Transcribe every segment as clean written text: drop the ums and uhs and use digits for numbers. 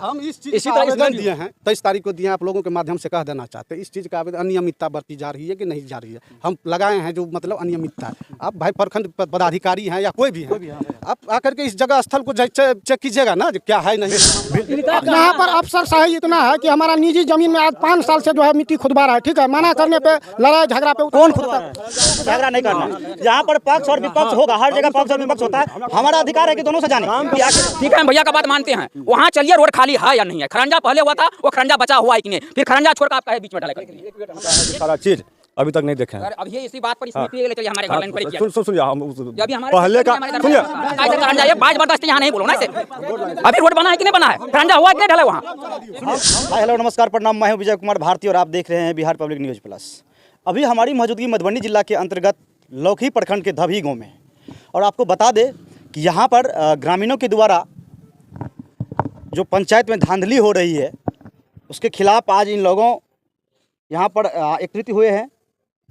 हम इस चीज का आवेदन दिए हैं, 23 तारीख को दिए हैं। आप लोगों के माध्यम से कह देना चाहते हैं इस चीज़ का आवेदन अनियमितता बरती जा रही है कि नहीं जा रही है। हम लगाए हैं जो मतलब अनियमितता है। आप भाई प्रखंड पदाधिकारी हैं या कोई भी है, आप आकर के इस जगह स्थल को चेक कीजिएगा ना क्या है नहीं। यहाँ पर अफसर शाही इतना है कि हमारा निजी जमीन में आज 5 साल से जो है मिट्टी खुदवा रहा है। ठीक है, मना करने पे लड़ाई झगड़ा पे कौन खुदवा रहा है? झगड़ा नहीं करना। यहाँ पर पक्ष और विपक्ष होगा, हर जगह पक्ष और विपक्ष होता है। हमारा अधिकार है कि दोनों से जाने। ठीक है, हम भैया का बात मानते हैं। वहाँ चलिए, रोड खाली है या नहीं है। खरंजा पहले हुआ था, वो खरंजा बचा हुआ है कि नहीं, फिर खरंजा छोड़कर आप कहे बीच में डाले सारा चीज अभी तक नहीं देखे हैं। अब ये इसी बात पर चलिए हमारे घर लाइन पर किया। सुनिए पहले का सुनिए, खरंजा ये बाज बर्दाश्त यहाँ नहीं बोलो ना इसे। अभी रोड बना है कि नहीं बना है, खरंजा हुआ कि नहीं ढला वहाँ। हेलो नमस्कार प्रणाम, मैं हूं विजय कुमार भारती और आप देख रहे हैं बिहार पब्लिक न्यूज़ प्लस। अभी हमारी मौजूदगी मधुबनी जिला के अंतर्गत लौकी प्रखंड के धभी गाँव में, और आपको बता दें कि यहाँ पर ग्रामीणों के द्वारा जो पंचायत में धांधली हो रही है उसके खिलाफ आज इन लोगों यहाँ पर एकत्रित हुए हैं।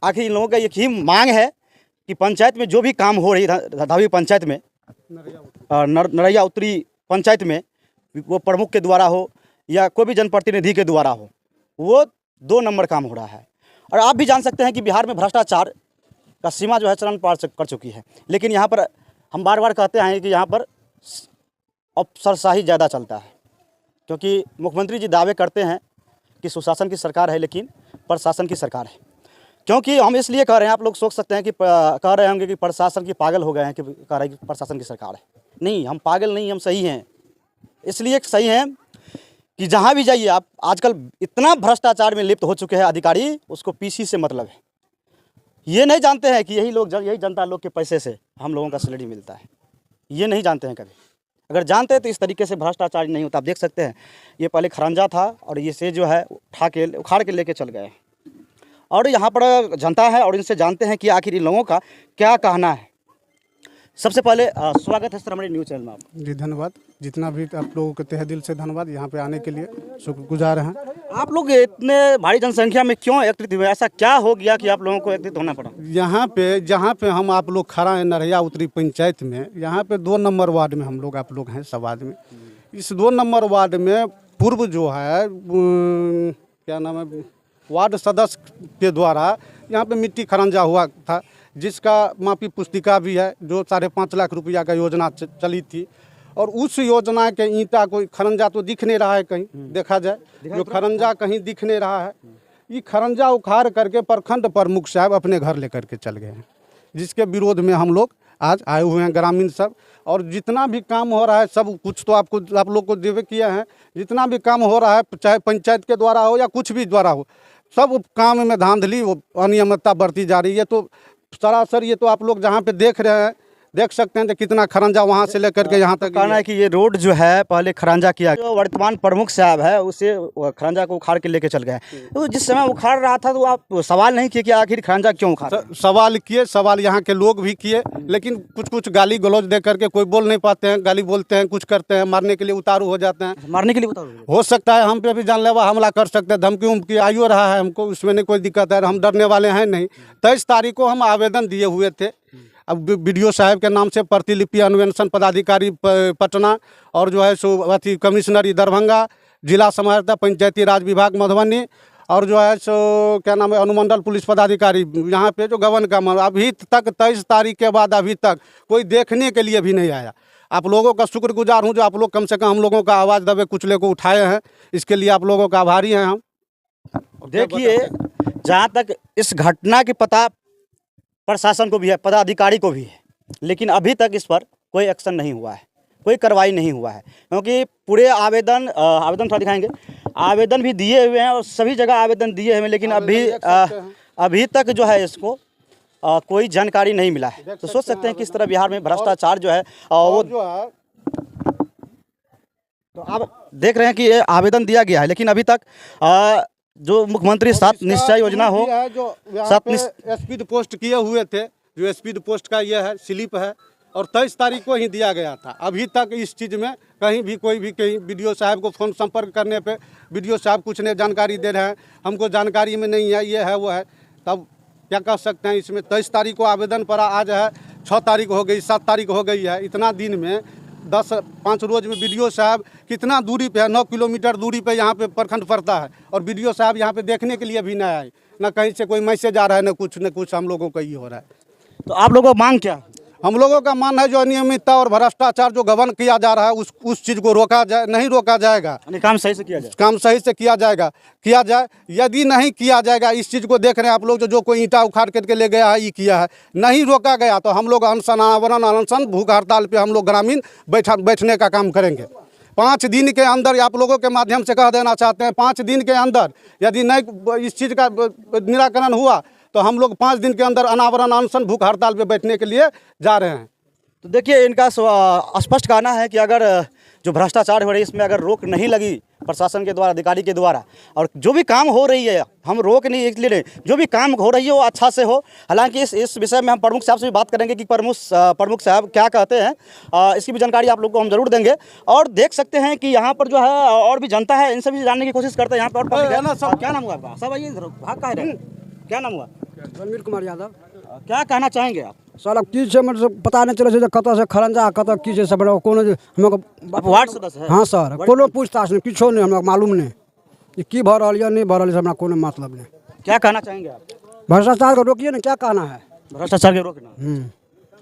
आखिर इन लोगों का एक ही मांग है कि पंचायत में जो भी काम हो रही है, धभी पंचायत में, नरैया उत्तरी पंचायत में, वो प्रमुख के द्वारा हो या कोई भी जनप्रतिनिधि के द्वारा हो, वो 2 नंबर काम हो रहा है। और आप भी जान सकते हैं कि बिहार में भ्रष्टाचार का सीमा जो है चरण पार कर चुकी है। लेकिन यहाँ पर हम बार बार कहते हैं कि यहाँ पर अफसरशाही ज़्यादा चलता है, क्योंकि मुख्यमंत्री जी दावे करते हैं कि सुशासन की सरकार है, लेकिन प्रशासन की सरकार है। क्योंकि हम इसलिए कह रहे हैं, आप लोग सोच सकते हैं कि कह रहे होंगे कि प्रशासन की पागल हो गए हैं कि कह रहे हैं कि प्रशासन की सरकार है। नहीं, हम पागल नहीं, हम सही हैं। इसलिए सही हैं कि जहाँ भी जाइए आप, आजकल इतना भ्रष्टाचार में लिप्त हो चुके हैं अधिकारी, उसको पीसी से मतलब है। ये नहीं जानते हैं कि यही जनता लोग के पैसे से हम लोगों का सैलरी मिलता है। ये नहीं जानते हैं। कभी अगर जानते हैं तो इस तरीके से भ्रष्टाचार नहीं होता। आप देख सकते हैं, ये पहले खरंजा था और ये से जो है उखाड़ के लेके चल गए। और यहाँ पर जनता है और इनसे जानते हैं कि आखिर इन लोगों का क्या कहना है। सबसे पहले स्वागत है सर हमारे न्यूज़ चैनल में आपका। जी धन्यवाद, जितना भी आप लोगों के तहे दिल से धन्यवाद यहाँ पे आने के लिए, शुक्रगुजार हैं। आप लोग इतने भारी जनसंख्या में क्यों एकत्रित हुए? ऐसा क्या हो गया कि आप लोगों को एकत्रित होना पड़ा? जहाँ पे हम आप लोग खड़ा हैं नरैया उत्तरी पंचायत में, यहाँ पे 2 नंबर वार्ड में हम लोग आप लोग हैं समाज में। इस 2 नंबर वार्ड में पूर्व जो है क्या नाम है, वार्ड सदस्य के द्वारा यहाँ पे मिट्टी खरंजा हुआ था, जिसका मापी पुस्तिका भी है, जो 5.5 लाख रुपया का योजना चली थी। और उस योजना के ईंटा कोई खरंजा तो दिख नहीं रहा है कहीं, देखा जाए जो खरंजा कहीं दिख नहीं रहा है। ये खरंजा उखाड़ करके प्रखंड प्रमुख साहब अपने घर लेकर के चल गए हैं, जिसके विरोध में हम लोग आज आए हुए हैं ग्रामीण सब। और जितना भी काम हो रहा है सब कुछ तो आप लोग को देवे किए हैं। जितना भी काम हो रहा है, चाहे पंचायत के द्वारा हो या कुछ भी द्वारा हो, सब काम में धांधली अनियमितता बढ़ती जा रही है। तो सरासर ये तो आप लोग जहाँ पे देख रहे हैं, देख सकते हैं कि कितना खरंजा वहाँ से लेकर के यहाँ तक। कहना है कि ये रोड जो है पहले खरंजा किया, जो वर्तमान प्रमुख साहब है उसे खरंजा को उखाड़ के लेके चल गए। तो जिस समय उखाड़ रहा था तो आप सवाल नहीं किए कि आखिर खरंजा क्यों उखाड़? सवाल किए, सवाल यहाँ के लोग भी किए, लेकिन कुछ गाली गलौज दे करके कोई बोल नहीं पाते हैं, गाली बोलते हैं, कुछ करते हैं, मारने के लिए उतारू हो जाते हैं। मारने के लिए उतारू हो सकता है, हम पे भी जानलेवा हमला कर सकते हैं, धमकी उमकी आइयो रहा है हमको, उसमें नहीं कोई दिक्कत है, हम डरने वाले हैं नहीं। 23 तारीख को हम आवेदन दिए हुए थे। अब BDO साहब के नाम से प्रतिलिपि अन्वेषण पदाधिकारी पटना और जो है सो अथी कमिश्नरी दरभंगा, जिला समाहर्ता पंचायती राज विभाग मधुबनी और जो है सो क्या नाम है अनुमंडल पुलिस पदाधिकारी यहाँ पे जो गबन का अभी तक 23 तारीख के बाद अभी तक कोई देखने के लिए भी नहीं आया। आप लोगों का शुक्रगुजार हूँ जो आप लोग कम से कम हम लोगों का आवाज़ दबे कुचले को उठाए हैं, इसके लिए आप लोगों का आभारी हैं हम। देखिए, जहाँ तक इस घटना की पता प्रशासन को भी है, पदाधिकारी को भी है, लेकिन अभी तक इस पर कोई एक्शन नहीं हुआ है, कोई कार्रवाई नहीं हुआ है। क्योंकि पूरे आवेदन थोड़ा दिखाएंगे, आवेदन भी दिए हुए हैं और सभी जगह आवेदन दिए हुए हैं, लेकिन अभी तक जो है इसको कोई जानकारी नहीं मिला है। तो सोच सकते हैं किस तरह बिहार में भ्रष्टाचार जो है वो जो है। तो आप देख रहे हैं कि ये आवेदन दिया गया है, लेकिन अभी तक जो मुख्यमंत्री 7 निश्चय योजना हो, जो 7 स्पीड पोस्ट किए हुए थे, जो स्पीड पोस्ट का ये है स्लिप है और 23 तारीख को ही दिया गया था। अभी तक इस चीज़ में कहीं भी कोई भी कहीं BDO साहब को फ़ोन संपर्क करने पे BDO साहब कुछ नहीं जानकारी दे रहे हैं, हमको जानकारी में नहीं है, ये है वो है। तब क्या कह सकते हैं इसमें? 23 तारीख को आवेदन पड़ा, आज है 6 तारीख हो गई, 7 तारीख हो गई है। इतना दिन में 10-5 रोज में BDO साहब कितना दूरी पे है, 9 किलोमीटर दूरी पे यहाँ पे प्रखंड पड़ता है, और BDO साहब यहाँ पे देखने के लिए भी नहीं आए, ना कहीं से कोई मैसेज आ रहा है, न कुछ हम लोगों का ये हो रहा है। तो आप लोगों का मांग क्या है? हम लोगों का मानना है जो अनियमितता और भ्रष्टाचार जो गबन किया जा रहा है उस चीज़ को रोका जाए, नहीं रोका जाएगा। यानी काम सही से किया जाए। काम सही से किया जाए। यदि नहीं किया जाएगा, इस चीज़ को देख रहे हैं आप लोग, जो कोई ईंटा उखाड़ करके ले गया है, ये किया है, नहीं रोका गया तो हम लोग अनशन भूख हड़ताल पे हम लोग ग्रामीण बैठने का काम करेंगे। 5 दिन के अंदर आप लोगों के माध्यम से कह देना चाहते हैं, 5 दिन के अंदर यदि नहीं इस चीज़ का निराकरण हुआ तो हम लोग 5 दिन के अंदर अनावरण अनशन भूख हड़ताल पे बैठने के लिए जा रहे हैं। तो देखिए, इनका स्पष्ट कहना है कि अगर जो भ्रष्टाचार हो रही है इसमें अगर रोक नहीं लगी प्रशासन के द्वारा, अधिकारी के द्वारा, और जो भी काम हो रही है हम रोक नहीं इसलिए नहीं, जो भी काम हो रही है वो अच्छा से हो। हालांकि इस विषय में हम प्रमुख साहब से भी बात करेंगे कि प्रमुख साहब क्या कहते हैं, इसकी भी जानकारी आप लोग को हम जरूर देंगे। और देख सकते हैं कि यहाँ पर जो है और भी जनता है, इनसे भी जानने की कोशिश करते हैं। यहाँ पर और क्या नाम हुआ आपका? सब आइए, भाग का है, क्या नाम हुआ? रणवीर कुमार यादव। क्या कहना चाहेंगे आप? साला की से मतलब पता नहीं चले से कत से खरंजा कत की से सब कोनो हमको आप वार्ड सदस्य हैं? हाँ सर, कोनो पूछताछ नहीं, किछो नहीं, हमरा मालूम नहीं कि की भर रहा नहीं भर रहा, हमरा कोनो मतलब नहीं। क्या कहना चाहेंगे आप? भ्रष्टाचार को रोकिए ना, क्या कहना है? भ्रष्टाचार के रोकना।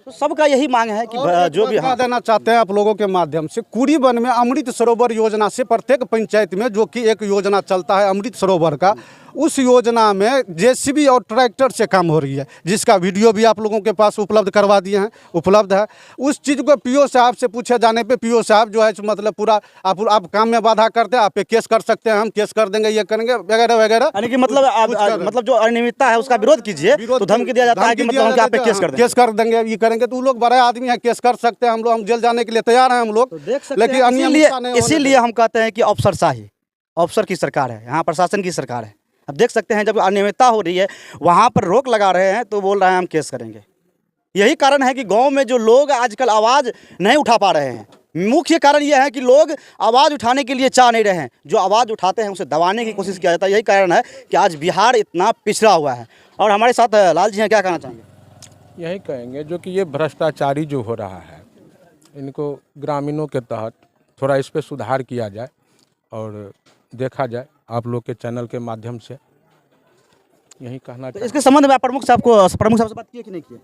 तो सबका यही मांग है कि जो भी बता देना चाहते हैं आप लोगों के माध्यम से, कुरीबन में अमृत सरोवर योजना से प्रत्येक पंचायत में जो कि एक योजना चलता है अमृत सरोवर का, उस योजना में JCB और ट्रैक्टर से काम हो रही है, जिसका वीडियो भी आप लोगों के पास उपलब्ध करवा दिए हैं, उपलब्ध है। उस चीज़ को PO साहब से पूछे जाने पे PO साहब जो है मतलब पूरा आप काम में बाधा करते हैं, आप पे केस कर सकते हैं, हम केस कर देंगे, ये करेंगे वगैरह वगैरह। यानी कि मतलब जो अनियमितता है उसका विरोध कीजिए तो धमकी दिया जाता है कि मतलब आप पे केस कर देंगे, ये करेंगे। तो वो लोग बड़े आदमी हैं, केस कर सकते हैं, हम जेल जाने के लिए तैयार हैं हम लोग। लेकिन इसीलिए हम कहते हैं कि अफसर की सरकार है, यहाँ प्रशासन की सरकार है। अब देख सकते हैं जब अनियमितता हो रही है वहाँ पर रोक लगा रहे हैं तो बोल रहे हैं हम केस करेंगे। यही कारण है कि गांव में जो लोग आजकल आवाज़ नहीं उठा पा रहे हैं। मुख्य कारण यह है कि लोग आवाज़ उठाने के लिए चाह नहीं रहे हैं, जो आवाज़ उठाते हैं उसे दबाने की कोशिश किया जाता है। यही कारण है कि आज बिहार इतना पिछड़ा हुआ है। और हमारे साथ लाल जी हैं, क्या कहना चाहेंगे? यही कहेंगे जो कि ये भ्रष्टाचारी जो हो रहा है, इनको ग्रामीणों के तहत थोड़ा इस पर सुधार किया जाए और देखा जाए आप लोग के चैनल के माध्यम से, यही कहना तो इसके संबंध में आप प्रमुख साहब से बात किए कि नहीं किए?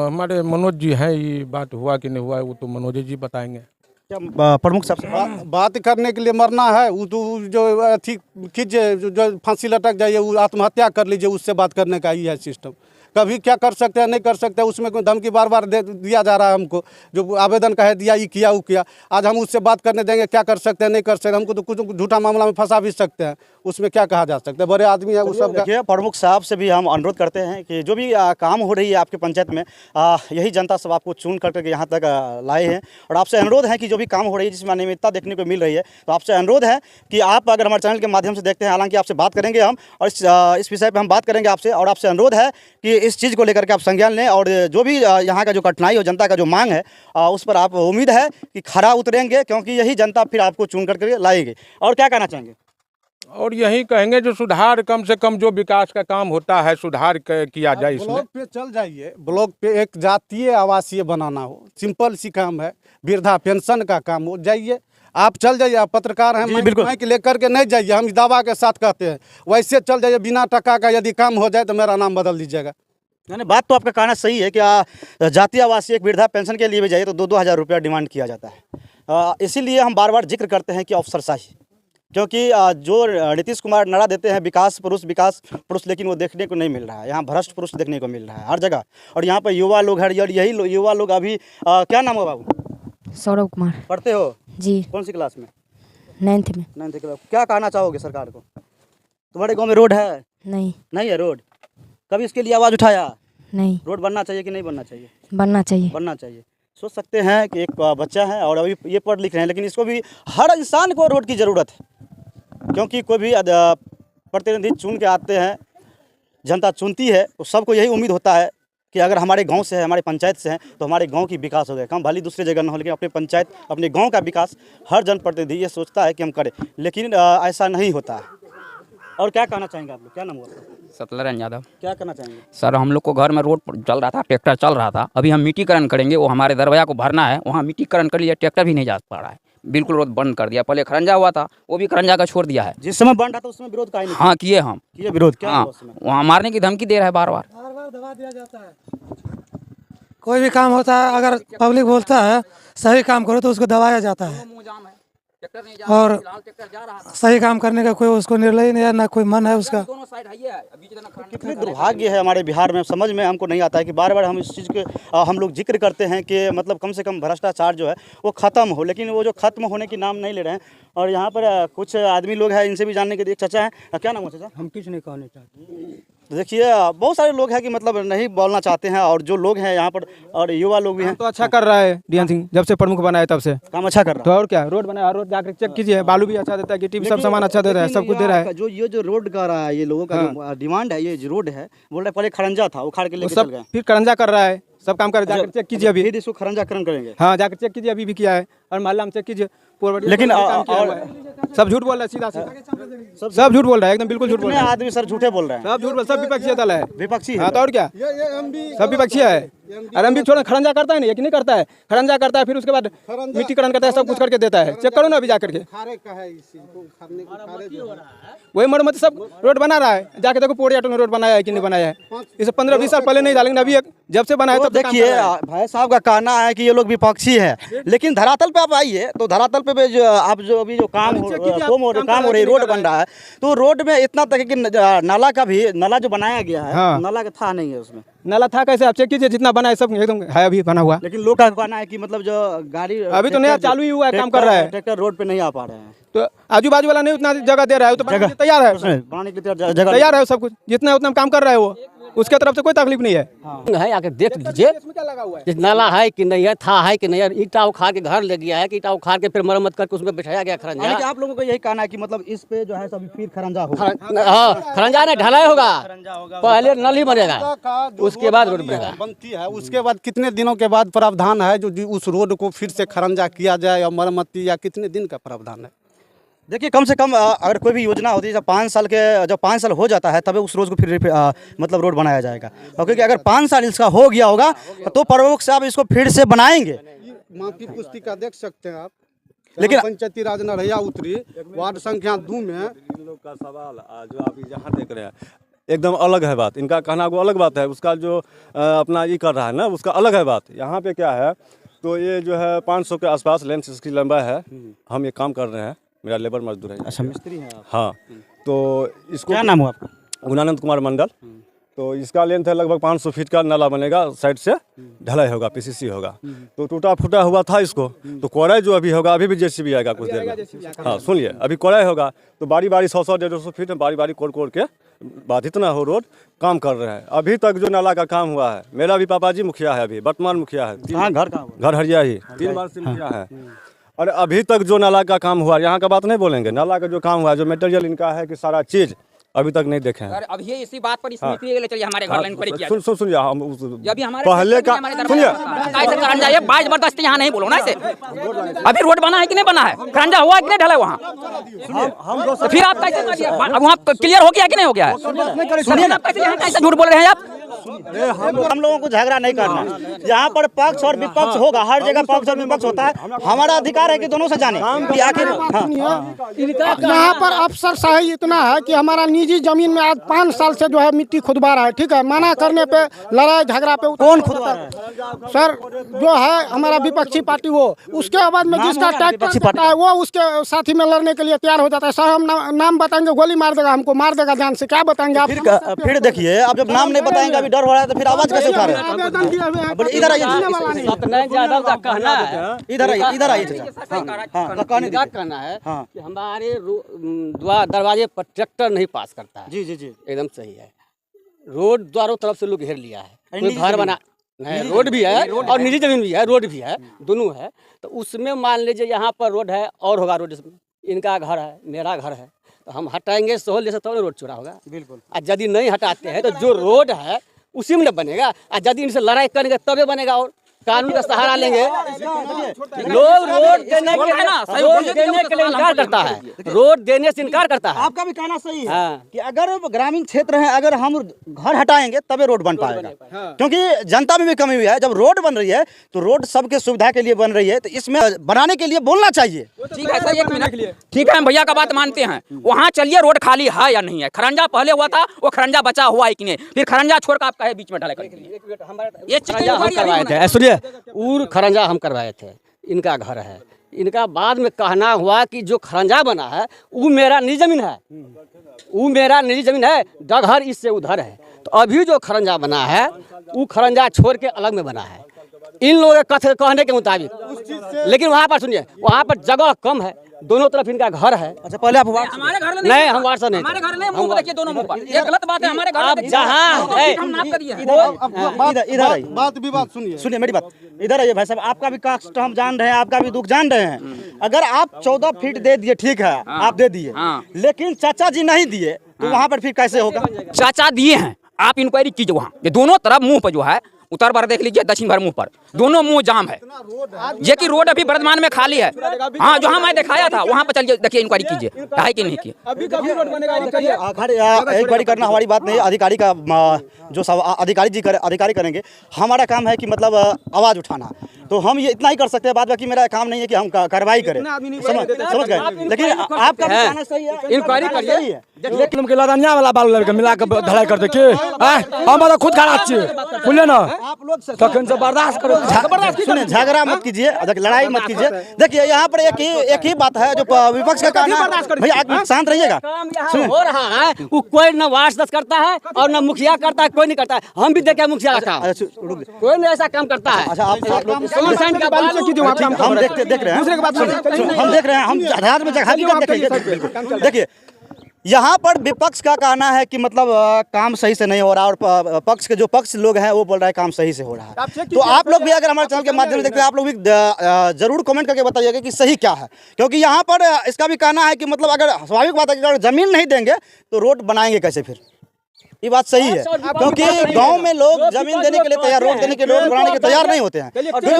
हमारे मनोज जी हैं, ये बात हुआ कि नहीं हुआ है वो तो मनोज जी बताएंगे। क्या प्रमुख साहब से बात करने के लिए मरना है, वो तो जो अथी कीजिए, जो फांसी लटक जाइए, वो आत्महत्या कर लीजिए, उससे बात करने का ही है सिस्टम। कभी क्या कर सकते हैं, नहीं कर सकते, उसमें कोई धमकी बार बार दिया जा रहा है हमको। जो आवेदन कहे दिया, ये किया वो किया, आज हम उससे बात करने देंगे, क्या कर सकते हैं, नहीं कर सकते। हमको तो कुछ झूठा मामला में फंसा भी सकते हैं, उसमें क्या कहा जा सकता है, बड़े आदमी है वो सब। देखिए, प्रमुख साहब से भी हम अनुरोध करते हैं कि जो भी काम हो रही है आपके पंचायत में, यही जनता सब आपको चुन करके यहाँ तक लाए हैं। और आपसे अनुरोध है कि जो भी काम हो रही है जिसमें अनियमितता देखने को मिल रही है, तो आपसे अनुरोध है कि आप अगर हमारे चैनल के माध्यम से देखते हैं, हालांकि आपसे बात करेंगे हम, और इस विषय पर हम बात करेंगे आपसे। और आपसे अनुरोध है कि इस चीज़ को लेकर के आप संज्ञान लें, और जो भी यहाँ का जो कठिनाई हो, जनता का जो मांग है, उस पर आप उम्मीद है कि खरा उतरेंगे, क्योंकि यही जनता फिर आपको चुन करके लाएगी। और क्या कहना चाहेंगे? और यही कहेंगे जो सुधार, कम से कम जो विकास का काम होता है सुधार किया जाए इसमें। ब्लॉक पे चल जाइए, ब्लॉक पे एक जातीय आवासीय बनाना हो, सिंपल सी काम है, वृद्धा पेंशन का काम हो, जाइए आप, चल जाइए। आप पत्रकार हैं, बिल्कुल माइक लेकर के नहीं जाइए, हम दावा के साथ कहते हैं, वैसे चल जाइए। बिना टका का यदि काम हो जाए तो मेरा नाम बदल दीजिएगा। यानी बात तो आपका कहना सही है कि जातीय आवासीय एक वृद्धा पेंशन के लिए भी जाइए तो 2-2 हज़ार रुपया डिमांड किया जाता है। इसीलिए हम बार बार जिक्र करते हैं कि अफसरशाही, क्योंकि जो नीतीश कुमार नारा देते हैं विकास पुरुष, लेकिन वो देखने को नहीं मिल रहा है। यहाँ भ्रष्ट पुरुष देखने को मिल रहा है हर जगह। और यहाँ पर युवा लोग हैं, यही युवा लोग अभी क्या नाम है बाबू? सौरभ कुमार। पढ़ते हो जी। कौन सी क्लास में? 9th में। 9th class. क्या कहना चाहोगे सरकार को? तुम्हारे गाँव में रोड है? नहीं है रोड। कभी इसके लिए आवाज़ उठाया? नहीं। रोड बनना चाहिए कि नहीं बनना चाहिए? बनना चाहिए। बनना चाहिए। सोच सकते हैं कि एक बच्चा है और अभी ये पढ़ लिख रहे हैं, लेकिन इसको भी, हर इंसान को रोड की ज़रूरत है, क्योंकि कोई भी प्रतिनिधि चुन के आते हैं, जनता चुनती है, तो सबको यही उम्मीद होता है कि अगर हमारे गांव से है, हमारे पंचायत से हैं, तो हमारे गांव की विकास हो गया। कम भली दूसरी जगह न हो, लेकिन अपने पंचायत, अपने गांव का विकास हर जनप्रतिनिधि ये सोचता है कि हम करें, लेकिन ऐसा नहीं होता है। और क्या कहना चाहेंगे आप लोग, क्या नाम हुआ आपका? सतलरन यादव। क्या कहना चाहेंगे? सर हम लोग को घर में रोड चल रहा था, ट्रैक्टर चल रहा था, अभी हम मिट्टीकरण करेंगे, वो हमारे दरवाजा को भरना है, वहाँ मिट्टीकरण कर लिया, ट्रैक्टर भी नहीं जा पा रहा है, बिल्कुल रोड बंद कर दिया। पहले खरंजा हुआ था, वो भी खरंजा का छोड़ दिया है। जिस समय बंद रहा था उस समय विरोध काहे नहीं हाँ किए हम, किया विरोध? क्या हाँ हुआ उस समय? वहाँ मारने की धमकी दे रहा है बार बार। कोई भी काम होता है अगर पब्लिक बोलता है सही काम करो तो उसको दबाया जाता है, और सही काम करने का कोई उसको निर्णय नहीं है, ना कोई मन है उसका। कितनी दुर्भाग्य है हमारे बिहार में, समझ में हमको नहीं आता है कि बार बार हम इस चीज़ के हम लोग जिक्र करते हैं कि मतलब कम से कम भ्रष्टाचार जो है वो ख़त्म हो, लेकिन वो जो ख़त्म होने की नाम नहीं ले रहे हैं। और यहाँ पर कुछ आदमी लोग हैं, इनसे भी जानने के लिए। एक चाचा हैं, क्या नाम है चाचा? हम कुछ नहीं कहने चाहते। तो देखिए बहुत सारे लोग हैं कि मतलब नहीं बोलना चाहते हैं, और जो लोग हैं यहाँ पर और युवा लोग भी हैं। तो अच्छा कर रहा है डीएन सिंह, जब से प्रमुख बना है तब से काम अच्छा कर रहा है। तो और क्या, रोड बनाया, रोड जाकर चेक कीजिए, बालू भी अच्छा देता है, गिट्टी भी सब सामान अच्छा देता है, सब कुछ दे रहा है। जो ये जो रोड का रहा है, ये लोगों का जो डिमांड है, ये जो रोड है, बोल रहे पहले खरंजा था, उखाड़ के लेके चल गए, फिर करंजा कर रहा है, सब काम कर, जाकर चेक कीजिए अभी। फिर इसको खरंजाकरण करेंगे। हाँ जाकर चेक कीजिए, अभी भी किया है, और मोहल्ला में चेक कीजिए। लेकिन सब झूठ बोल रहा है, सीधा सीधा सब झूठ बोल रहा है, एकदम बिल्कुल झूठ बोल रहा है। आदमी सर झूठे बोल रहे हैं, सब झूठ बोल, सब विपक्षी दल है, विपक्षी हाँ तो और क्या, सब विपक्षी है। और हम भी छोड़ खरंजा करता है नहीं, कि नहीं करता है, खरंजा करता है, फिर उसके बाद मिट्टीकरण करता है, सब कुछ करके देता है। चेक करो ना अभी जाकर के, वही मरम्मत सब रोड बना रहा है, जाके देखो पोड़िया में रोड बनाया है कि नहीं बनाया है। इसे 15-20 साल पहले नहीं डालेंगे, अभी जब से बना है तब देखिए भाई साहब का कहना है कि ये लोग विपक्षी है, लेकिन धरातल पे आप आइए तो धरातल पे जो आप जो अभी जो काम हो रही है, रोड बन रहा है, तो रोड में इतना तक कि नाला का भी, नाला जो बनाया गया है, नाला का था नहीं है उसमें, नाला था कैसे, आप चेक कीजिए, जितना बना है सब एकदम है अभी बना हुआ। लेकिन लोग का कहना है कि मतलब जो गाड़ी अभी तो नया चालू ही हुआ है, काम कर रहा है, ट्रैक्टर रोड पे नहीं आ पा रहे हैं, तो आजू बाजू वाला नहीं उतना जगह दे रहा है, तो तैयार है, बनाने के लिए जगह तैयार है, सब कुछ जितना उतना काम कर रहा है वो, उसके तरफ से कोई तकलीफ नहीं है। है आके देख लीजिए नाला है कि नहीं है, था है कि नहीं है, ईटा उखाड़ के घर ले गया है कि ईटा उखाड़ के फिर मरम्मत करके उसमें बिठाया गया खरंजा। आप लोगों को यही कहना है कि मतलब इस पे जो है सब फिर खरंजा होगा? हाँ खरंजा नहीं, ढलाई होगा, पहले नल ही बनेगा, उसके बाद रोड बनेगा, बनती है, उसके बाद कितने दिनों के बाद प्रावधान है जो उस रोड को फिर से खरंजा किया जाए या मरम्मती, या कितने दिन का प्रावधान है? देखिए कम से कम अगर कोई भी योजना होती है, जब 5 साल हो जाता है तब उस रोज को फिर मतलब रोड बनाया जाएगा, क्योंकि अगर 5 साल इसका हो गया होगा तो प्रमुख साहब इसको फिर से बनाएंगे। माफी पुस्तिका देख सकते हैं आप, लेकिन पंचायती राज नरहिया उत्तरी वार्ड संख्या 2 में इन लोग का सवाल जो आप यहाँ देख रहे हैं एकदम अलग है बात, इनका कहना वो अलग बात है, उसका जो अपना ये कर रहा है ना उसका अलग है बात। यहाँ पे क्या है, तो ये जो है 500 के आसपास लेंथ इसकी लंबाई है, हम ये काम कर रहे हैं, मेरा लेबर मजदूर है। अच्छा मिस्त्री हैं आप? हाँ, तो इसको क्या नाम हुआ आपका? गुणानंद कुमार मंडल। तो इसका लेंथ है लगभग 500 फीट का, नाला बनेगा, साइड से ढलाई होगा, पीसीसी होगा, तो टूटा फूटा हुआ था इसको, तो कोड़ाई जो अभी होगा, अभी भी जेसीबी आएगा कुछ देर में। हाँ सुनिए, अभी कोड़ाई होगा तो बारी 100-150 फीट में बारी कोड़ के बाधित ना हो रोड, काम कर रहे हैं। अभी तक जो नाला का काम हुआ है, मेरा भी पापा जी मुखिया है, अभी वर्तमान मुखिया है, घर हरिया ही 3 बार से मुखिया है, और अभी तक जो नाला का काम हुआ, यहाँ का बात नहीं बोलेंगे, नाला का जो काम हुआ, जो मटेरियल इनका है कि सारा चीज अभी तक नहीं देखे हैं। अब ये इसी बात पर स्मृति ले चलिए हमारे घर लाइन पर किया। सुनिए, हम अभी हमारे पहले का सुनिए, कैसे खरंजा ये बाज जबरदस्ती यहाँ नहीं बोलो ना इसे। अभी रोड बना है कि नहीं बना है, खरंजा हुआ है कि नहीं ढला वहाँ, तो फिर आप कैसे कर दिया, अब वहाँ क्लियर हो गया कि नहीं हो गया है? सुनिए ना, कैसे झूठ बोल रहे हैं आप? हम लोगों को झगड़ा नहीं करना, यहाँ पर पक्ष और विपक्ष होगा, हर जगह पक्ष और विपक्ष होता है, हमारा अधिकार है कि दोनों से जाने कि आखिर। यहाँ पर अफसर शाही इतना है कि हमारा निजी जमीन में आज 5 साल से जो है मिट्टी खुदवा रहा है, ठीक है, मना करने पे लड़ाई झगड़ा पे कौन खुदवा रहा है? सर जो है हमारा विपक्षी पार्टी, वो उसके बाद में जिसका ट्रैक्टर करता है वो उसके साथी में लड़ने के लिए तैयार हो जाता है। सर हम नाम बताएंगे गोली मार देगा, हमको मार देगा जान से, क्या बताएंगे आप? फिर देखिए, आप जब नाम नहीं बताएंगे, अभी डर हो रहा है, तो फिर आवाज कैसे उठा रहे हैं? इधर आइए, सत्यनारायण यादव का कहना है, इधर आइए, इधर आइए। इनका कहना है कि हमारे दरवाजे पर ट्रैक्टर नहीं पास करता है। जी जी जी, एकदम सही है, रोड द्वारों तरफ से लोग घेर लिया है, कोई घर बना नहीं, रोड भी है और निजी जमीन भी है, रोड भी है, दोनों है, तो उसमें मान लीजिए यहाँ पर रोड है और होगा रोड, इनका घर है, मेरा घर है, तो हम हटाएंगे सोहल जैसे तो रोड चौड़ा होगा। बिल्कुल। और यदि नहीं हटाते हैं तो जो रोड है उसी में बनेगा, और यदि इनसे लड़ाई करेंगे तभी बनेगा। और कानून का सहारा लेंगे। लोग रोड देने के लिए इनकार करता है, रोड देने से इनकार करता है। आपका भी कहना सही है कि अगर ग्रामीण क्षेत्र है, अगर हम घर हटाएंगे तबे रोड बन पाएगा, क्योंकि जनता में भी कमी हुई है। जब रोड बन रही है तो रोड सबके सुविधा के लिए बन रही है, तो इसमें बनाने के लिए बोलना चाहिए। ठीक है सर, 1 मिनट, ठीक है हम भैया का बात मानते हैं। वहाँ चलिए रोड खाली है या नहीं है। खरंजा पहले हुआ था, वो खरंजा बचा हुआ है कि नहीं, फिर खरंजा छोड़ कर आप कहे बीच में ढलाई करने के लिए। ये खरंजा हम करवाए थे, सुनिए, उर खरंजा हम करवाए थे, इनका घर है। इनका बाद में कहना हुआ कि जो खरंजा बना है वो मेरा निजी जमीन है, वो मेरा निजी जमीन है, डगर इससे उधर है। तो अभी जो खरंजा बना है वो खरंजा छोड़ के अलग में बना है इन लोगों के कहने के मुताबिक। लेकिन वहाँ पर सुनिए, वहाँ पर जगह कम है, दोनों तरफ इनका घर है। अच्छा, पहले आप हमारे घर में नहीं, हम वार्ड नहीं, हमारे घर में मुंह देखिए दोनों मुंह पर, ये गलत बात है। हमारे घर आप जहाँ बात विवाद सुनिए मेरी बात, इधर आइए भाई साहब। आपका भी कष्ट हम जान रहे हैं, आपका भी दुख जान रहे हैं। अगर आप 14 फीट दे दिए, ठीक है, आप दे दिए, लेकिन चाचा जी नहीं दिए, तो वहाँ पर फिर कैसे होगा? चाचा दिए हैं, आप इंक्वायरी कीजिए। वहाँ ये दोनों तरफ मुंह पर जो है, उत्तर भर देख लीजिए, दक्षिण भर मुंह पर, दोनों मुंह जाम है। ये कि रोड अभी वर्तमान में खाली है। हाँ, जहाँ मैं दिखाया था वहाँ पर चलिए, देखिए, इंक्वायरी कीजिए, है कि नहीं किए। इंक्वायरी करना हमारी बात नहीं, अधिकारी का जो अधिकारी करेंगे। हमारा काम है कि मतलब आवाज़ उठाना, तो हम ये इतना ही कर सकते हैं। बाद बाकी मेरा काम नहीं है कि हम कार्रवाई करें, समझ गए। लेकिन आपका कहना सही है, इंक्वायरी करिए। लेकिन लड़निया वाला बालू लड़के मिला के ढलाई कर देखिए, हम खुद खड़ा बोले ना, आप लोग तखन से बर्दाश्त करो। सुनिए, झगड़ा मत कीजिए, लड़ाई मत कीजिए। देखिए, यहाँ पर एक ही बात है जो विपक्ष का कहना है। भैया आप शांत रहिएगा। हो रहा है, वो कोई न वार्ड सदस्य करता है और न मुखिया करता है, कोई नहीं करता है। हम भी देखे मुखिया का काम, कोई नहीं ऐसा काम करता है। अच्छा, आप लोग हम देख रहे हैं, हम देख रहे हैं, हम आधार में हकीकत देखेंगे। देखिए, यहाँ पर विपक्ष का कहना है कि मतलब काम सही से नहीं हो रहा, और पक्ष के जो पक्ष लोग हैं वो बोल रहा है काम सही से हो रहा है। तो आप लोग भी अगर हमारे चैनल के माध्यम से देखते हैं, आप लोग भी जरूर कमेंट करके बताइएगा कि सही क्या है। क्योंकि यहाँ पर इसका भी कहना है कि मतलब अगर स्वाभाविक बात है कि अगर ज़मीन नहीं देंगे तो रोड बनाएंगे कैसे फिर। ये बात सही है, क्योंकि गांव में लोग जमीन देने के लिए तैयार, रोड देने के लिए, रोड बनाने के तैयार नहीं होते हैं,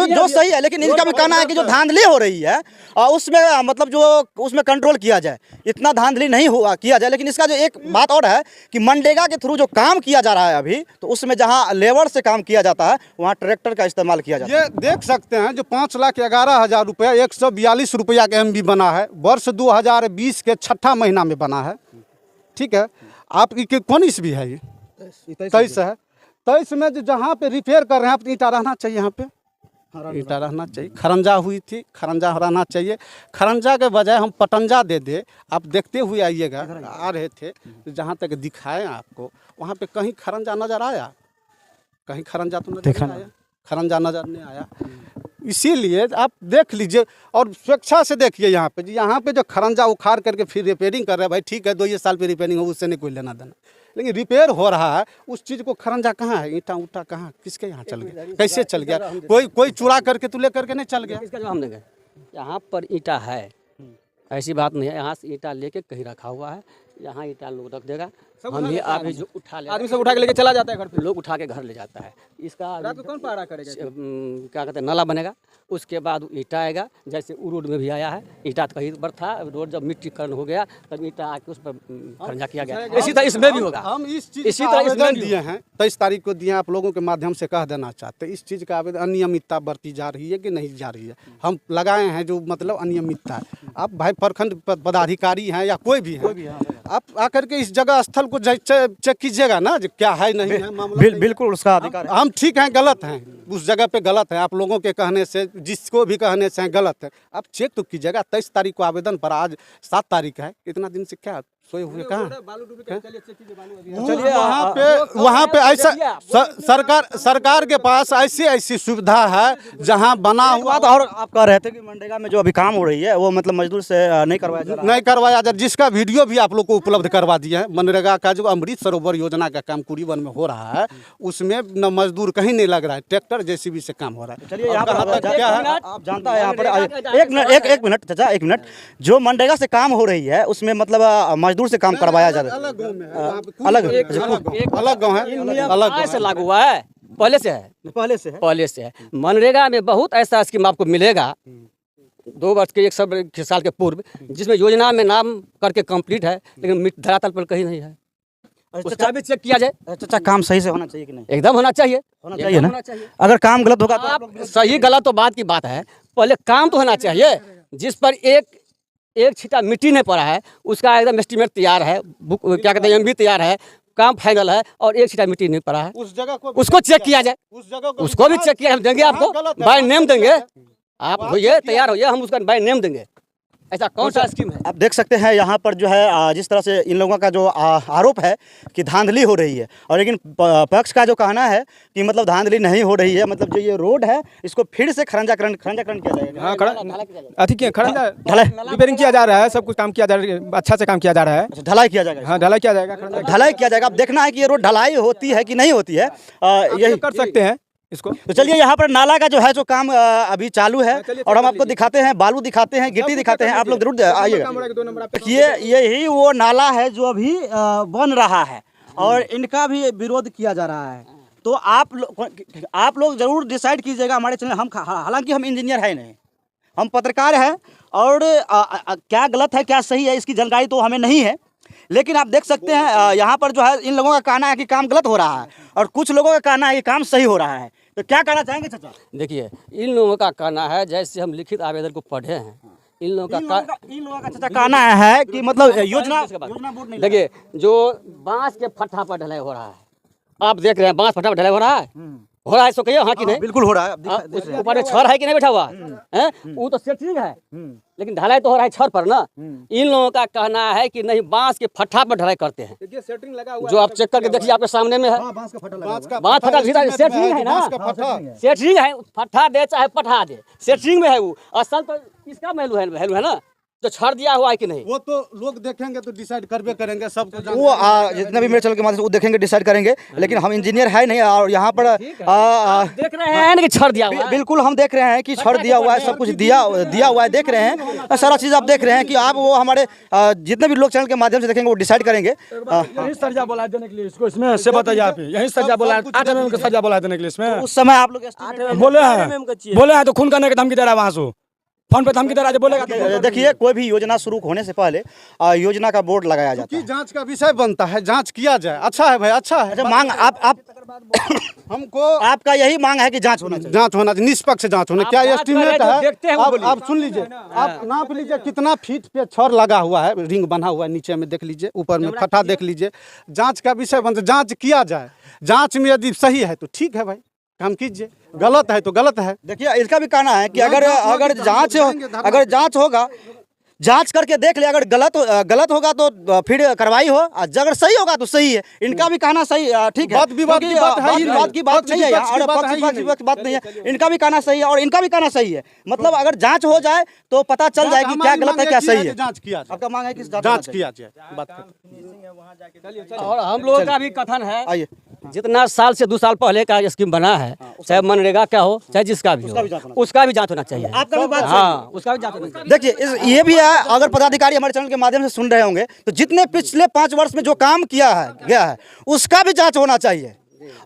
जो सही है। लेकिन इनका भी कहना है कि जो धांधली हो रही है उसमें मतलब जो उसमें कंट्रोल किया जाए, इतना धांधली नहीं हुआ किया जाए। लेकिन इसका जो एक बात और है कि मनरेगा के थ्रू जो काम किया जा रहा है अभी, तो उसमें जहाँ लेबर से काम किया जाता है वहाँ ट्रैक्टर का इस्तेमाल किया जाता है। ये देख सकते हैं जो 5,11,000 रुपया 142 रुपया का MB बना है, वर्ष 2020 के 6ठा महीना में बना है। ठीक है, आपकी कौन ईस्वी है? ये 23 है। 23 में जहाँ पे रिपेयर कर रहे हैं, आप ईंटा रहना चाहिए, यहाँ पे ईंटा रहना चाहिए। खरंजा हुई थी, खरंजा रहना चाहिए। खरंजा के बजाय हम पटंजा दे दे। आप देखते हुए आइएगा, आ रहे थे जहाँ तक दिखाएं आपको, वहाँ पे कहीं खरंजा नज़र आया? कहीं खरंजा तो नजर नहीं आया, खरंजा नज़र नहीं आया। इसीलिए आप देख लीजिए और स्वेच्छा से देखिए। यहाँ पे जो खरंजा उखाड़ करके फिर रिपेयरिंग कर रहे हैं, भाई ठीक है, 2 साल पे रिपेयरिंग हो, उससे नहीं कोई लेना देना। लेकिन रिपेयर हो रहा है, उस चीज़ को खरंजा कहाँ है, ईंटा उटा कहाँ, किसके यहाँ चल गया, कैसे चल गया? कोई चुरा करके तो ले करके नहीं चल गया। इसका जवाब हम देंगे। यहाँ पर ईंटा है, ऐसी बात नहीं है। यहाँ से ईंटा लेके कहीं रखा हुआ है, यहाँ ईंटा लोग रख देगा, हम भी आप जो उठा ले, आदमी सब उठा के लेके चला जाता है घर पे, लोग उठा के घर ले जाता है। इसका रात को कौन पहरा करेगा? क्या कहते हैं, नाला बनेगा, उसके बाद ईंटा आएगा। जैसे रोड में भी आया है ईंटा, तो कहीं पर था, रोड जब मिट्टीकरण हो गया तब ईंटा आके उस पर खरंजा किया गया। इसी तरह इसमें भी होगा। हम इस चीज़ का आवेदन दिए हैं, 23 तारीख को दिए हैं। आप लोगों के माध्यम से कह देना चाहते हैं, इस चीज़ का आवेदन अनियमितता बरती जा रही है कि नहीं जा रही है। हम लगाए हैं जो मतलब अनियमितता है। आप भाई प्रखंड पदाधिकारी हैं या कोई भी है, आप आकर के इस जगह स्थल को चेक कीजिएगा ना, क्या है नहीं है मामला। बिल्कुल उसका अधिकार है। हम ठीक हैं, गलत हैं, उस जगह पे गलत है। आप लोगों के कहने से, जिसको भी कहने से गलत है, आप चेक तो कीजिएगा। 23 तारीख को आवेदन पर, आज 7 तारीख है, इतना दिन से क्या सोए हुए कहाँ? वहाँ पे ऐसा सरकार के पास ऐसी सुविधा है जहाँ बना हुआ। और आप कह रहे थे कि मनरेगा में जो अभी काम हो रही है वो मतलब मजदूर से नहीं करवाया जा, जिसका वीडियो भी आप लोग को उपलब्ध करवा दिया है। मनरेगा का जो अमृत सरोवर योजना का काम कुरीवन में हो रहा है, उसमें न मजदूर कहीं नहीं लग रहा है, ट्रैक्टर JCB से काम हो रहा है। चलिए, यहाँ पर क्या है आप जानता है, यहाँ पर एक मिनट चाचा, 1 मिनट। जो मनरेगा से काम हो रही है उसमें मतलब मजदूर से काम करवाया जा रहा है, अलग गाँव है, अलग से लागू हुआ है। पहले से है, पहले से है। पहले से है। मनरेगा में बहुत ऐसा स्कीम आपको मिलेगा 2 वर्ष के 1 साल के पूर्व, जिसमें योजना में नाम करके कंप्लीट है, लेकिन धरातल पर कहीं नहीं है। उसका भी चेक किया जाए। चाचा काम सही से होना चाहिए कि नहीं? एकदम होना चाहिए, होना चाहिए ना। अगर काम गलत होगा तो आप सही गलत तो बात की बात है, पहले काम तो होना चाहिए। जिस पर एक छींटा मिट्टी नहीं पड़ा है उसका एकदम एस्टीमेट तैयार है, क्या कहते हैं MB तैयार है, काम फाइनल है, और 1 छींटा मिट्टी नहीं पड़ा है, उस जगह को उसको चेक किया जाए। उसको भी चेक किया, हम देंगे आपको, बाय नेम देंगे। आप होइए, तैयार होइए, हम उसका बाय नेम देंगे। ऐसा कौन सा स्कीम है? आप देख सकते हैं यहाँ पर जो है जिस तरह से इन लोगों का जो आरोप है कि धांधली हो रही है, और लेकिन पक्ष का जो कहना है कि मतलब धांधली नहीं हो रही है, मतलब जो ये रोड है इसको फिर से खरंजाकरण किया जाएगा। हाँ, खरंजा रिपेयरिंग किया जा रहा है, सब कुछ काम किया जा रहा है, अच्छा से काम किया जा रहा है। ढलाई किया जाएगा। हाँ, ढलाई किया जाएगा, ढलाई किया जाएगा। अब देखना है कि ये रोड ढलाई होती है कि नहीं होती है, यही कर सकते हैं इसको। तो चलिए यहाँ पर नाला का जो है जो काम अभी चालू है, और हम आपको दिखाते हैं, बालू दिखाते हैं, गिट्टी दिखाते हैं, आप लोग जरूर आइएगा। यही वो नाला है जो अभी बन रहा है, और इनका भी विरोध किया जा रहा है। तो आप लोग जरूर डिसाइड कीजिएगा हमारे चैनल। हम हालांकि हम इंजीनियर है नहीं, हम पत्रकार हैं, और क्या गलत है क्या सही है इसकी जानकारी तो हमें नहीं है, लेकिन आप देख सकते हैं यहाँ पर जो है इन लोगों का कहना है कि काम गलत हो रहा है, और कुछ लोगों का कहना है कि काम सही हो रहा है। तो क्या कहना चाहेंगे चाचा? देखिए, इन लोगों का कहना है, जैसे हम लिखित आवेदन को पढ़े हैं, इन लोगों का चाचा कहना है कि मतलब योजना बोर्ड नहीं। देखिए, जो बांस के फट्टा पर ढलाई हो रहा है, आप देख रहे हैं बांस फट्टा पर ढलाई हो रहा है, इसको कहिए हाँ कि नहीं? बिल्कुल हो रहा है। ऊपर में छड़ है कि नहीं बैठा हुआ है? वो तो सेटिंग है, लेकिन ढलाई तो हो रहा है छड़ पर ना। इन लोगों का कहना है कि नहीं, बांस के फट्टा पर ढलाई करते हैं। देखिए, सेटिंग लगा हुआ जो आप चेक करके देखिए, आपके सामने में है, बांस फट्टा भीतर सेटिंग है ना, सेटिंग है, फट्टा दे चाहे पठा दे, सेटिंग में है वो। असल तो इसका वैल्यू है ना, जो छड़ दिया हुआ है कि नहीं, वो तो लोग देखेंगे तो डिसाइड करबे करेंगे, सब कुछ वो जितना भी मेरे चैनल के माध्यम से वो देखेंगे, डिसाइड करेंगे। लेकिन हम इंजीनियर है नहीं, और यहाँ पर देख रहे हैं कि छड़ दिया हुआ है। बिल्कुल हम देख रहे हैं कि छड़ दिया हुआ है, सब कुछ दिया हुआ है, देख रहे हैं सारा चीज़ आप देख रहे हैं कि आप वो हमारे जितने भी लोग चैनल के माध्यम से देखेंगे वो डिसाइड करेंगे। यही सजा बोला देने के लिए इसको, इसमें से बताइए आप, यही सजा बोला 8 mm का सजा बोला देने के लिए इसमें। उस समय आप लोग बोले हैं तो खून करने की धमकी दे रहा है वहाँ से, फोन पे धमकी दे रहा है, बोलेगा। देखिए, कोई भी योजना शुरू होने से पहले योजना का बोर्ड लगाया जाता है, जांच का विषय बनता है, जांच किया जाए। अच्छा है भाई, अच्छा है। मांग आप हमको आपका यही मांग है कि जांच होना चाहिए, जांच होना चाहिए, निष्पक्ष जांच होना। क्या एस्टीमेट है? आप सुन लीजिए, आप नाप लीजिए कितना फीट पे छड़ लगा हुआ है, रिंग बना हुआ है, नीचे में देख लीजिए, ऊपर में फटा देख लीजिए। जांच का विषय बनता, जांच किया जाए, जांच में यदि सही है तो ठीक है भाई, काम कीजिए, गलत है तो गलत है। देखिए, इसका भी कहना है कि अगर जांच होगा, जांच करके देख ले, अगर गलत होगा तो फिर कार्रवाई हो, अगर सही होगा तो सही है। इनका भी कहना सही, ठीक है, बात की बात नहीं है, और बात नहीं है, इनका भी कहना सही है और इनका भी कहना सही है। मतलब अगर जांच हो जाए तो पता चल जाए कि क्या गलत है क्या सही है। जांच किया, आपका मांग है कि जांच किया जाए। और हम लोगों का भी कथन है, आइए, जितना साल से 2 साल पहले का स्कीम बना है, चाहे मनरेगा क्या हो, चाहे जिसका भी हो, उसका भी जांच होना चाहिए। आपका भी बात हाँ, उसका भी जांच होना चाहिए। देखिए, ये भी है, अगर पदाधिकारी हमारे चैनल के माध्यम से सुन रहे होंगे तो जितने पिछले 5 वर्ष में जो काम गया है उसका भी जांच होना चाहिए,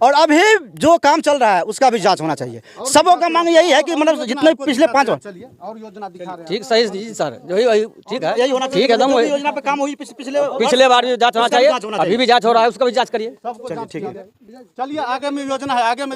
और अभी जो काम चल रहा है उसका भी जांच होना चाहिए। सबों का मांग यही है कि मतलब जितने पिछले 5 वर्ष और योजना दिखा रहे हैं। ठीक, सही जी सर, वही ठीक है, यही होना ठीक है, एकदम योजना पे काम हुई पिछले बार भी जांच होना चाहिए, अभी भी जांच हो रहा है, उसका भी जांच करिए। ठीक है, चलिए, आगे में योजना है, आगे में